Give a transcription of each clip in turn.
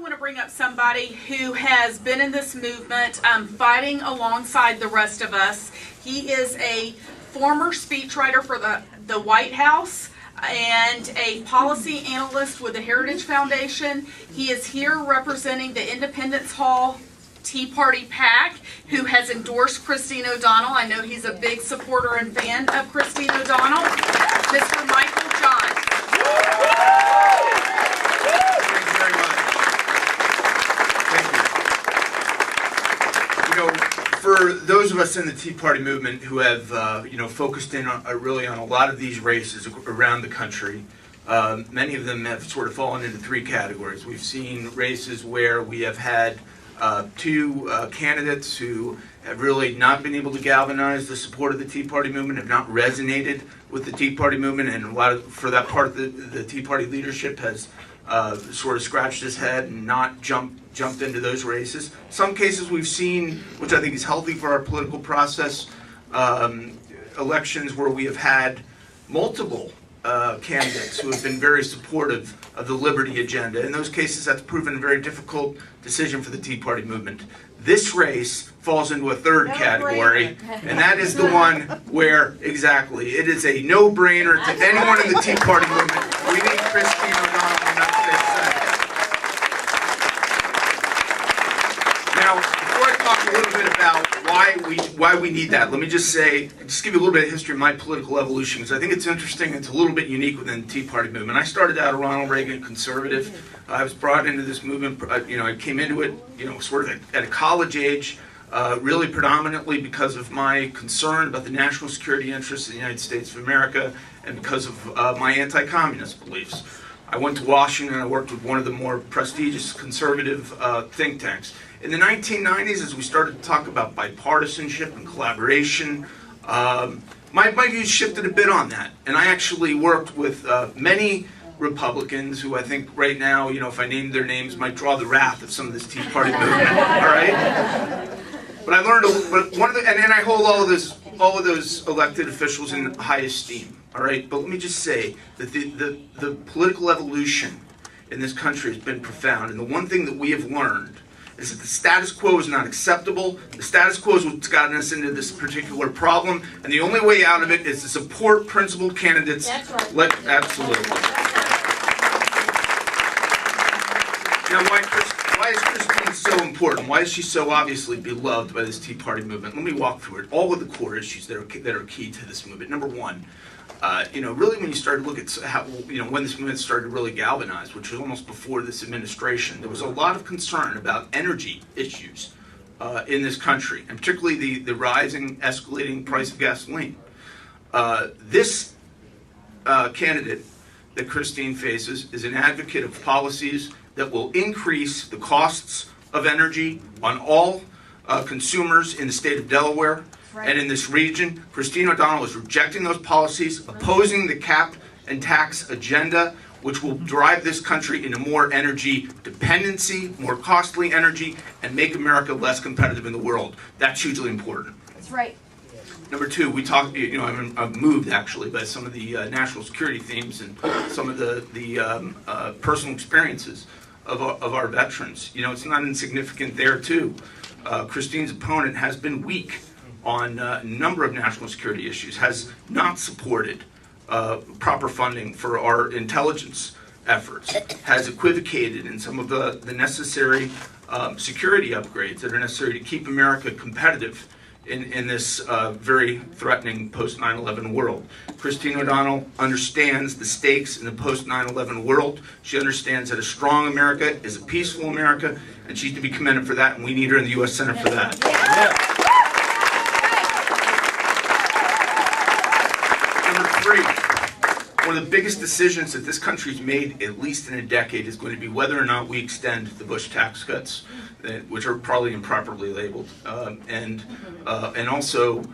want to bring up somebody who has been in this movement, fighting alongside the rest of us. He is a former speechwriter for the White House and a policy analyst with the Heritage Foundation. He is here representing the Independence Hall Tea Party PAC, who has endorsed Christine O'Donnell. I know he's a big supporter and fan of Christine O'Donnell. Mr. Michael John. For those of us in the Tea Party movement who have, focused in on, really on a lot of these races around the country, many of them have sort of fallen into three categories. We've seen races where we have had two candidates who have really not been able to galvanize the support of the Tea Party movement, have not resonated with the Tea Party movement, and for that part of the Tea Party leadership has sort of scratched his head and not jumped into those races. Some cases we've seen, which I think is healthy for our political process, elections where we have had multiple candidates who have been very supportive of the liberty agenda. In those cases, that's proven a very difficult decision for the Tea Party movement. This race falls into a third category, and that is the one where, exactly, it is a no-brainer to anyone in the Tea Party movement. We need Christine O'Donnell in the United States Senate. Now, before I talk a little bit about why we need that, let me just give you a little bit of history of my political evolution, because I think it's interesting. It's a little bit unique within the Tea Party movement. I started out a Ronald Reagan conservative. I was brought into this movement. I came into it, sort of at a college age, really predominantly because of my concern about the national security interests of the United States of America and because of my anti-communist beliefs. I went to Washington. I worked with one of the more prestigious conservative think tanks. In the 1990s, as we started to talk about bipartisanship and collaboration, my views shifted a bit on that. And I actually worked with many Republicans who I think right now, if I named their names, might draw the wrath of some of this Tea Party movement. All right. But I learned, and I hold all of those elected officials in high esteem. All right. But let me just say that the political evolution in this country has been profound, and the one thing that we have learned is that the status quo is not acceptable. The status quo is what's gotten us into this particular problem, and the only way out of it is to support principled candidates. That's right. Absolutely. Now, why is Christine so important? Why is she so obviously beloved by this Tea Party movement? Let me walk through it. All of the core issues that are key to this movement. Number one, really when you start to look at how, when this movement started to really galvanize, which was almost before this administration, there was a lot of concern about energy issues in this country, and particularly the rising, escalating price of gasoline. This candidate that Christine faces is an advocate of policies that will increase the costs of energy on all consumers in the state of Delaware. Right. And in this region. Christine O'Donnell is rejecting those policies, opposing the cap and tax agenda, which will drive this country into more energy dependency, more costly energy, and make America less competitive in the world. That's hugely important. That's right. Number two, we talked, I'm moved actually by some of the national security themes and some of the personal experiences of our veterans. It's not insignificant there too. Christine's opponent has been weak on a number of national security issues, has not supported proper funding for our intelligence efforts, has equivocated in some of the necessary security upgrades that are necessary to keep America competitive in this very threatening post-9/11 world. Christine O'Donnell understands the stakes in the post-9/11 world. She understands that a strong America is a peaceful America, and she's to be commended for that, and we need her in the U.S. Senate for that. Yeah. One of the biggest decisions that this country's made, at least in a decade, is going to be whether or not we extend the Bush tax cuts, which are probably improperly labeled, and also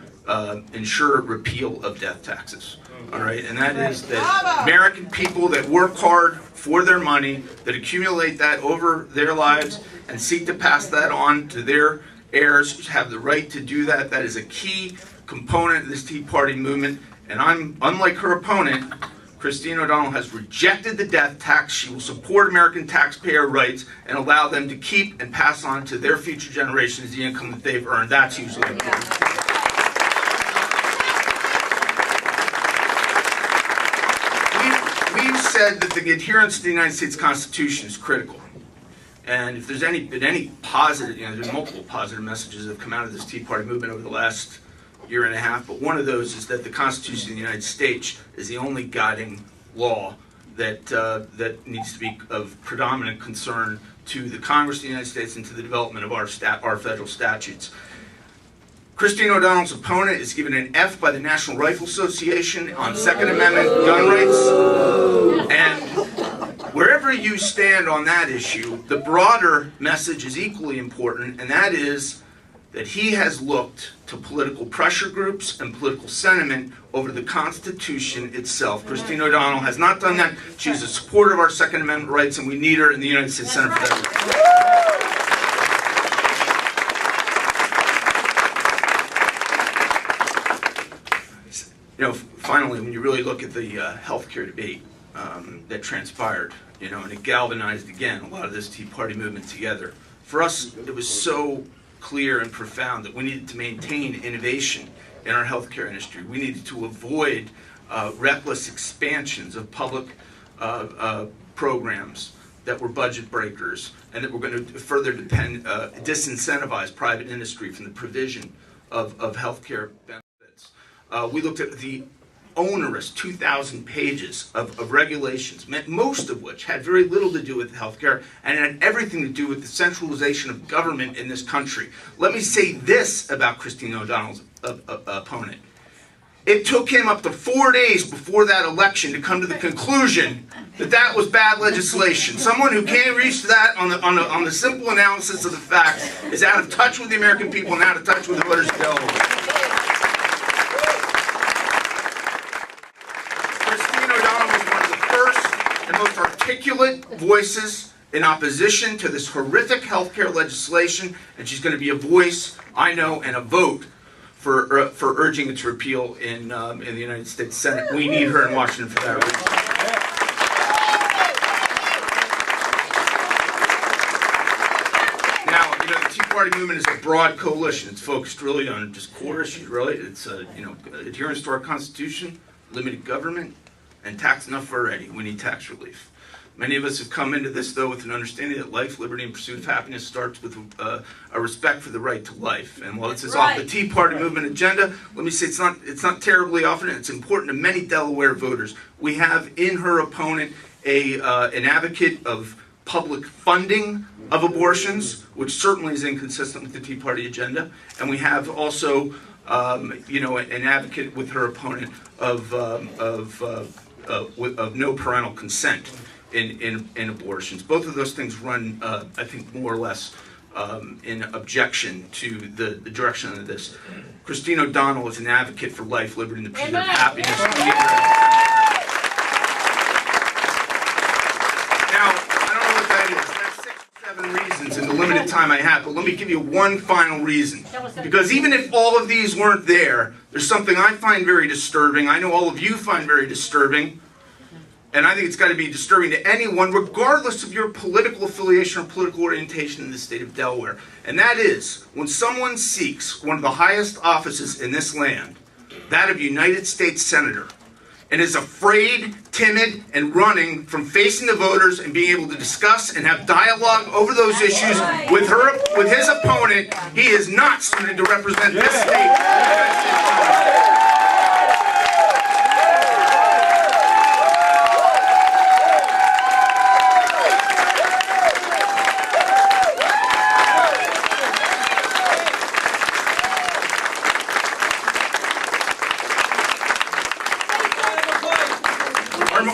ensure repeal of death taxes. All right, and that is that American people that work hard for their money, that accumulate that over their lives, and seek to pass that on to their heirs, have the right to do that. That is a key component of this Tea Party movement. And I'm, unlike her opponent, Christine O'Donnell has rejected the death tax. She will support American taxpayer rights and allow them to keep and pass on to their future generations the income that they've earned. That's usually important. We've said that the adherence to the United States Constitution is critical. And if there's been any positive, there's multiple positive messages that have come out of this Tea Party movement over the last year and a half, but one of those is that the Constitution of the United States is the only guiding law that needs to be of predominant concern to the Congress of the United States and to the development of our federal statutes. Christine O'Donnell's opponent is given an F by the National Rifle Association on Second Amendment gun rights. And wherever you stand on that issue, the broader message is equally important, and that is that he has looked to political pressure groups and political sentiment over the Constitution itself. Christine O'Donnell has not done that. She's a supporter of our Second Amendment rights, and we need her in the United States Senate for that. Finally, when you really look at the healthcare debate that transpired, and it galvanized again a lot of this Tea Party movement together. For us, it was so clear and profound that we needed to maintain innovation in our healthcare industry. We needed to avoid reckless expansions of public programs that were budget breakers and that were going to further disincentivize private industry from the provision of healthcare benefits. We looked at the onerous 2,000 pages of regulations, most of which had very little to do with healthcare and had everything to do with the centralization of government in this country. Let me say this about Christine O'Donnell's opponent. It took him up to 4 days before that election to come to the conclusion that that was bad legislation. Someone who can't reach that on the simple analysis of the facts is out of touch with the American people and out of touch with the voters of Delaware. Most articulate voices in opposition to this horrific healthcare legislation, and she's going to be a voice, I know, and a vote for urging its repeal in the United States Senate. We need her in Washington for that reason. Now, the Tea Party movement is a broad coalition. It's focused really on just core issues, really. It's adherence to our Constitution, limited government, and tax enough already. We need tax relief. Many of us have come into this, though, with an understanding that life, liberty, and pursuit of happiness starts with a respect for the right to life. And while this is off the Tea Party movement agenda, let me say it's not terribly often, and it's important to many Delaware voters. We have in her opponent an advocate of public funding of abortions, which certainly is inconsistent with the Tea Party agenda. And we have also an advocate with her opponent of no parental consent in abortions. Both of those things run, I think, more or less in objection to the direction of this. Christine O'Donnell is an advocate for life, liberty, and the pursuit of happiness. Now, I don't know what that is. That's 6 or 7 reasons in the limited time I have, but let me give you one final reason. Because even if all of these weren't there, there's something I find very disturbing. I know all of you find very disturbing. And I think it's got to be disturbing to anyone, regardless of your political affiliation or political orientation in the state of Delaware. And that is, when someone seeks one of the highest offices in this land, that of United States Senator, and is afraid, timid, and running from facing the voters and being able to discuss and have dialogue over those issues with his opponent, he is not suited to represent this state.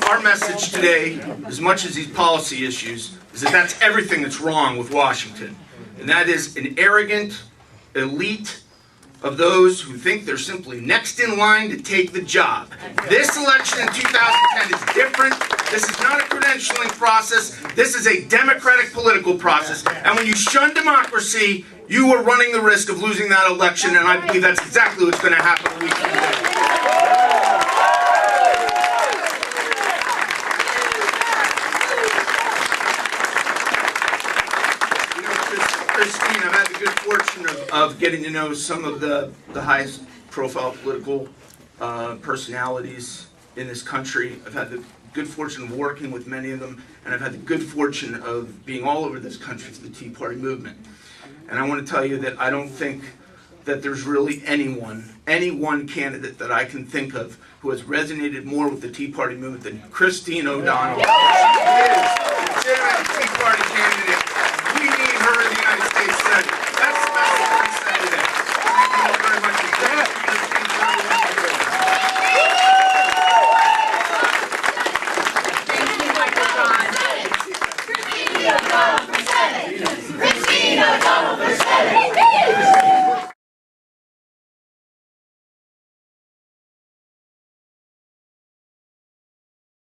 Our message today, as much as these policy issues, is that that's everything that's wrong with Washington. And that is an arrogant elite of those who think they're simply next in line to take the job. This election in 2010 is different. This is not a credentialing process. This is a democratic political process. And when you shun democracy, you are running the risk of losing that election, and I believe that's exactly what's going to happen a week from today. Christine, I've had the good fortune of getting to know some of the highest profile political personalities in this country. I've had the good fortune of working with many of them, and I've had the good fortune of being all over this country for the Tea Party movement. And I want to tell you that I don't think that there's really any one candidate that I can think of who has resonated more with the Tea Party movement than Christine O'Donnell.